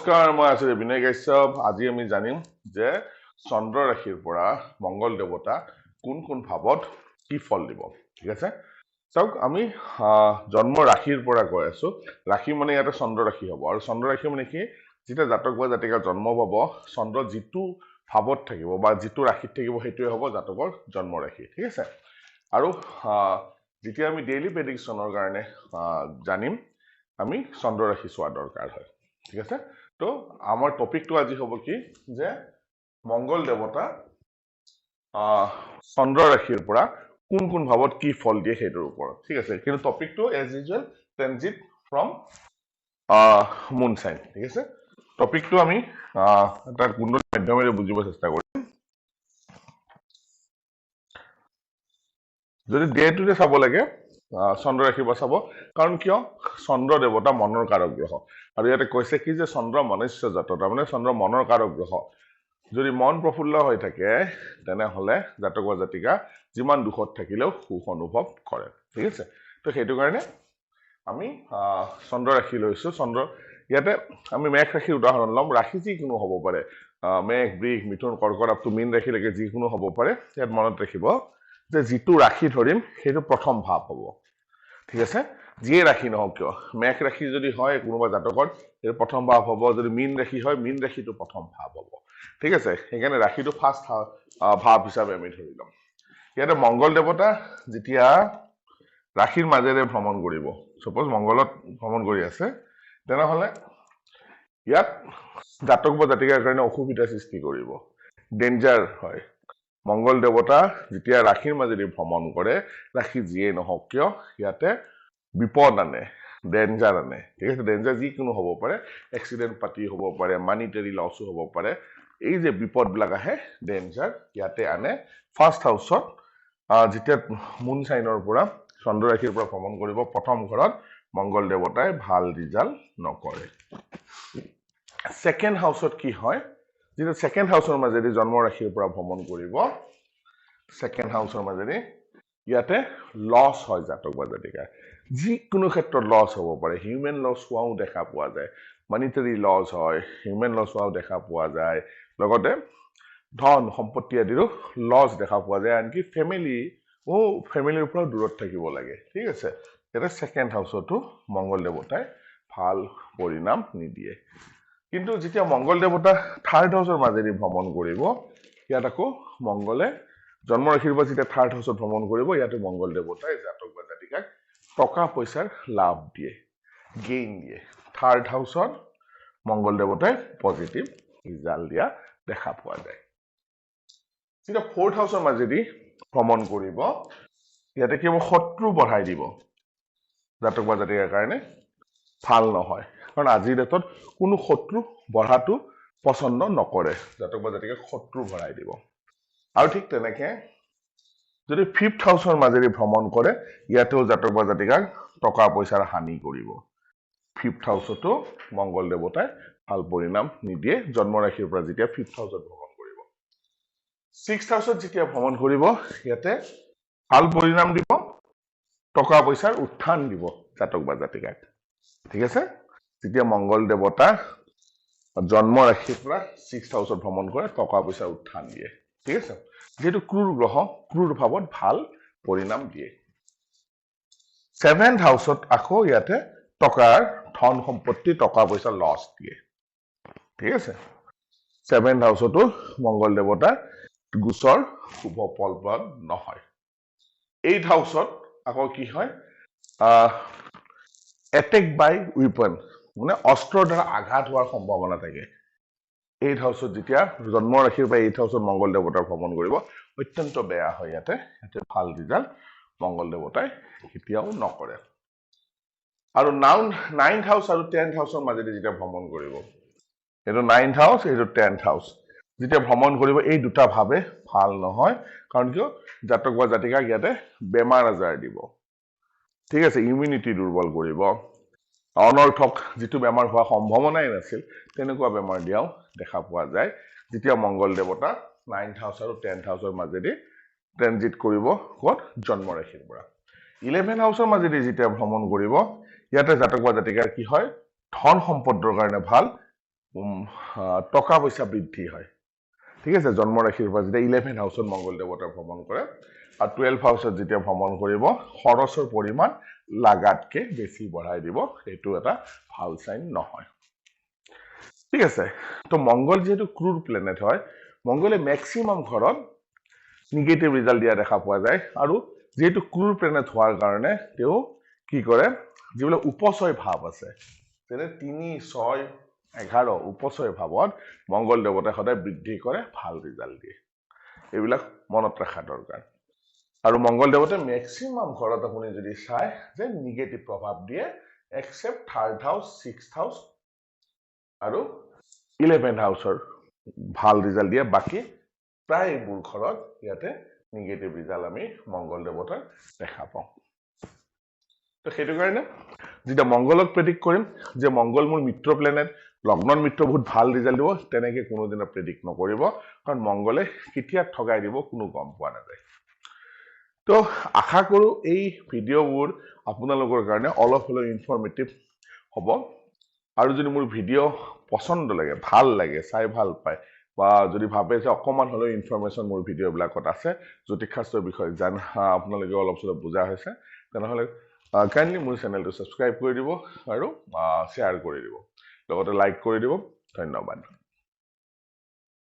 নমস্কাৰ, মই আছো বিনয় কাশ্যপ। আজি আমি জানিম যে চন্দ্ৰ ৰাশিৰ পৰা মংগল দেৱতা কোন কোন ভাৱত কি ফল দিব। ঠিক আছে, চাওক আমি জন্ম ৰাশিৰ পৰা কৈ আছো। ৰাশি মানে ইয়াতে চন্দ্ৰ ৰাশি হ'ব, আৰু চন্দ্ৰ ৰাশি মানে কি, যেতিয়া জাতক বা জাতিকা জন্ম পাব, চন্দ্ৰ যিটো ভাৱত থাকিব বা যিটো ৰাশিত থাকিব সেইটোৱে হ'ব জাতকৰ জন্ম ৰাশি। ঠিক আছে, আৰু যেতিয়া আমি ডেইলি প্ৰেডিকশ্যনৰ কাৰণে জানিম, আমি চন্দ্ৰ ৰাশি চোৱা দৰকাৰ হয়। ঠিক আছে, তো আমাৰ টপিকটো আজি হ'ব কি, যে মংগল দেৱতা চন্দ্ৰ ৰাশিৰ পৰা কোন কোন ভাৱত কি ফল দিয়ে সেইটোৰ ওপৰত। ঠিক আছে, কিন্তু টপিকটো as usual transit from moon sign. ঠিক আছে, টপিকটো আমি এটা গুণৰ মাধ্যমেৰে বুজিব চেষ্টা কৰিম। যদি ডে টু ডে চাব লাগে, চন্দ্ৰ ৰাশিৰ পৰা চাব, কাৰণ কিয়, চন্দ্ৰ দেৱতা মনৰ কাৰক গ্ৰহ, আৰু ইয়াতে কৈছে কি যে চন্দ্ৰ মনুষ্য জাত, তাৰমানে চন্দ্ৰ মনৰ কাৰক গ্ৰহ। যদি মন প্ৰফুল্ল হৈ থাকে তেনেহলে জাতক বা জাতিকা যিমান দুখত থাকিলেও সুখ অনুভৱ কৰে। ঠিক আছে, তো সেইটো কাৰণে আমি চন্দ্ৰ ৰাশি লৈছো। চন্দ্ৰ ইয়াতে আমি মেঘ ৰাশিৰ উদাহৰণ ল'ম। ৰাশি যিকোনো হ'ব পাৰে, মেঘ, বৃষ, মিথুন, কৰ্কট আপ টু মীন ৰাশিলৈকে যিকোনো হ'ব পাৰে। ইয়াত মনত ৰাখিব যে যিটো ৰাশি ধৰিম সেইটো প্ৰথম ভাৱ হ'ব। ঠিক আছে, যিয়ে ৰাশি নহওক কিয়, মেঘ ৰাশি যদি হয় কোনোবা জাতকত সেইটো প্ৰথম ভাৱ হ'ব, যদি মীন ৰাশি হয় মীন ৰাশিটো প্ৰথম ভাৱ হ'ব। ঠিক আছে, সেইকাৰণে ৰাশিটো ফাৰ্ষ্ট ভাৱ হিচাপে আমি ধৰি ল'ম। ইয়াতে মংগল দেৱতা যেতিয়া ৰাশিৰ মাজেৰে ভ্ৰমণ কৰিব, চাপোজ মংগলত ভ্ৰমণ কৰি আছে, তেনেহলে ইয়াত জাতক বা জাতিকাৰ কাৰণে অসুবিধা সৃষ্টি কৰিব, ডেঞ্জাৰ হয়। মংগল দেৱতা যেতিয়া ৰাশিৰ মাজেদি ভ্ৰমণ কৰে, ৰাশি যিয়ে নহওক কিয় ইয়াতে বিপদ আনে, ডেঞ্জাৰ আনে। ঠিক আছে, ডেঞ্জাৰ যিকোনো হ'ব পাৰে, এক্সিডেণ্ট পাতি হ'ব পাৰে, মানিটাৰী লছো হ'ব পাৰে। এই যে বিপদবিলাক আহে, ডেঞ্জাৰ ইয়াতে আনে। ফাৰ্ষ্ট হাউচত যেতিয়া মুন চাইনৰ পৰা চন্দ্ৰ ৰাশিৰ পৰা ভ্ৰমণ কৰিব, প্ৰথম ঘৰত মংগল দেৱতাই ভাল ৰিজাল্ট নকৰে। ছেকেণ্ড হাউচত কি হয়, যেতিয়া ছেকেণ্ড হাউচৰ মাজেদি জন্ম ৰাশিৰ পৰা ভ্ৰমণ কৰিব, ছেকেণ্ড হাউচৰ মাজেদি ইয়াতে লছ হয় জাতক বা জাতিকাৰ। যিকোনো ক্ষেত্ৰত লছ হ'ব পাৰে, হিউমেন লছ হোৱাও দেখা পোৱা যায়, মানিটাৰী লছ হয়, হিউমেন লছ হোৱাও দেখা পোৱা যায়, লগতে ধন সম্পত্তি আদিৰো লছ দেখা পোৱা যায়, আনকি ফেমিলিৰ পৰাও দূৰত থাকিব লাগে। ঠিক আছে, ইয়াতে ছেকেণ্ড হাউচতো মংগল দেৱতাই ভাল পৰিণাম নিদিয়ে। কিন্তু যেতিয়া মংগল দেৱতা থাৰ্ড হাউচৰ মাজেদি ভ্ৰমণ কৰিব, ইয়াত আকৌ মংগলে জন্ম ৰাশিৰ পৰা যেতিয়া থাৰ্ড হাউচত ভ্ৰমণ কৰিব, ইয়াতে মংগল দেৱতাই জাতক বা জাতিকাক টকা পইচাৰ লাভ দিয়ে, গেইন দিয়ে। থাৰ্ড হাউচত মংগল দেৱতাই পজিটিভ ৰিজাল্ট দিয়া দেখা পোৱা যায়। যেতিয়া ফৰ্থ হাউচৰ মাজেদি ভ্ৰমণ কৰিব, ইয়াতে কেৱল শত্ৰু বঢ়াই দিব, জাতক বা জাতিকাৰ কাৰণে ভাল নহয়, কাৰণ আজিৰ ডেটত কোনো শত্ৰু বঢ়াটো পচন্দ নকৰে, জাতক বা জাতিকাক শত্ৰু বঢ়াই দিব। আৰু ঠিক তেনেকে যদি ফিফ্থ হাউচৰ মাজেদি ভ্ৰমণ কৰে, ইয়াতেও জাতক বা জাতিকাক টকা পইচাৰ হানি কৰিব। ফিফ্থ হাউচতো মংগল দেৱতাই ভাল পৰিণাম নিদিয়ে, জন্ম ৰাশিৰ পৰা যেতিয়া ফিফ্থ হাউচত ভ্ৰমণ কৰিব। ছিক্সথ হাউচত যেতিয়া ভ্ৰমণ কৰিব, ইয়াতে ভাল পৰিণাম দিব, টকা পইচাৰ উত্থান দিব জাতক বা জাতিকাক। ঠিক আছে, যেতিয়া মংগল দেৱতা জন্ম ৰাশিৰ পৰা ছিক্সথ হাউচত ভ্ৰমণ কৰে, টকা পইচাৰ উত্থান দিয়ে। ঠিক আছে, যিহেতু ক্ৰুৰ গ্ৰহ, ক্ৰুৰ ভাৱত ভাল পৰিণাম দিয়ে। ছেভেন্থ হাউচত আকৌ ইয়াতে টকাৰ ধন সম্পত্তি, টকা পইচা লছ দিয়ে। ঠিক আছে, ছেভেন্থ হাউচতো মংগল দেৱতাৰ গোচৰ শুভ ফলপ্ৰদ নহয়। এইথ হাউচত আকৌ কি হয়, এটেক বাই উইপন, মানে অস্ত্ৰৰ দ্বাৰা আঘাত হোৱাৰ সম্ভাৱনা থাকে। এইথ হাউচত যেতিয়া জন্ম ৰাশিৰ পৰা এইথ হাউচত মংগল দেৱতাৰ ভ্ৰমণ কৰিব, অত্যন্ত বেয়া হয়। ইয়াতে ভাল ৰিজাল্ট মংগল দেৱতাই কেতিয়াও নকৰে। আৰু নাইন্থ হাউচ আৰু টেন্থ হাউচৰ মাজেদি যেতিয়া ভ্ৰমণ কৰিব, এইটো নাইন্থ হাউচ, এইটো টেন্থ হাউচ, যেতিয়া ভ্ৰমণ কৰিব, এই দুটা ভাৱে ভাল নহয়। কাৰণ কিয়, জাতক বা জাতিকাক ইয়াতে বেমাৰ আজাৰ দিব। ঠিক আছে, ইমিউনিটি দুৰ্বল কৰিব, অনৰ্থক যিটো বেমাৰ হোৱা সম্ভাৱনাই নাছিল তেনেকুৱা বেমাৰ দিয়াও দেখা পোৱা যায়, যেতিয়া মংগল দেৱতা নাইন্থ হাউচ আৰু টেন্থ হাউচৰ মাজেদি ট্ৰেনজিট কৰিব, ক'ত, জন্ম ৰাশিৰ পৰা। 11th হাউচৰ মাজেদি যেতিয়া ভ্ৰমণ কৰিব, ইয়াতে জাতক বা জাতিকাৰ কি হয়, ধন সম্পদৰ কাৰণে ভাল, টকা পইচা বৃদ্ধি হয় ঠিক আছে জন্ম ৰাশিৰ পৰা যেতিয়া 11 হাউচত মংগল দেৱতাই ভ্ৰমণ কৰে আৰু 12 হাউচত যেতিয়া ভ্ৰমণ কৰিব খৰচৰ পৰিমাণ লাগাতকে বেছি বঢ়াই দিব এইটো এটা ভাল সাইন নহয় ঠিক আছে তো মংগল যেহেতু ক্ৰুৰ প্লেনেট হয় মংগলে ম্যাক্সিমাম ঘৰত নিগেটিভ ৰিজাল্ট দিয়া দেখা পোৱা যায় আৰু যেহেতু ক্ৰুৰ প্লেনেট হোৱাৰ কাৰণে তেও কি কৰে যিবিলাক উপচয় ভাৱ আছে যেনে 3 6 11 উপচয় ভাৱত মংগল দেৱতাই সদায় বৃদ্ধি কৰে ভাল ৰিজাল্ট দিয়ে এইবিলাক মনত ৰাখা দৰকাৰ আৰু মংগল দেৱতাই ম্যাক্সিমাম ঘৰত আপুনি যদি চাই যে নিগেটিভ প্ৰভাৱ দিয়ে এক্সেপ্ট 3rd হাউস 6th হাউস আৰু 11 হাউসৰ ভাল ৰিজাল্ট দিয়ে বাকি প্ৰায় এইবোৰ ঘৰত ইয়াতে নিগেটিভ ৰিজাল্ট আমি মংগল দেৱতাৰ দেখা পাওঁ তো সেইটো কাৰণে যেতিয়া মংগলক প্ৰেডিক্ট কৰিম যে মংগল মোৰ মিত্ৰ প্লেনেট লগ্নৰ মিত্ৰ বহুত ভাল ৰিজাল্ট দিব তেনেকে কোনোদিনা প্ৰেডিক্ট নকৰিব কাৰণ মংগলে কেতিয়া ঠগাই দিব কোনো গম পোৱা নাযায় তো আশা কৰো এই ভিডিঅ'বোৰ আপোনালোকৰ কাৰণে অলপ হলেও ইনফৰমেটিভ হ'ব আৰু যদি মোৰ ভিডিঅ' পছন্দ লাগে ভাল লাগে চাই ভাল পায় বা যদি ভাবে যে অকমান হলেও ইনফৰমেশন মোৰ ভিডিঅ'বিলাকত আছে জ্যোতিষশাস্ত্ৰৰ বিষয়ে জান আপোনালোকে অলপ চলপ বুজা হৈছে তেনেহলে কাইণ্ডলি মোৰ চেনেলটো সাবস্ক্ৰাইব কৰি দিব আৰু শ্বেয়াৰ কৰি দিব লগতে লাইক কৰি দিব ধন্যবাদ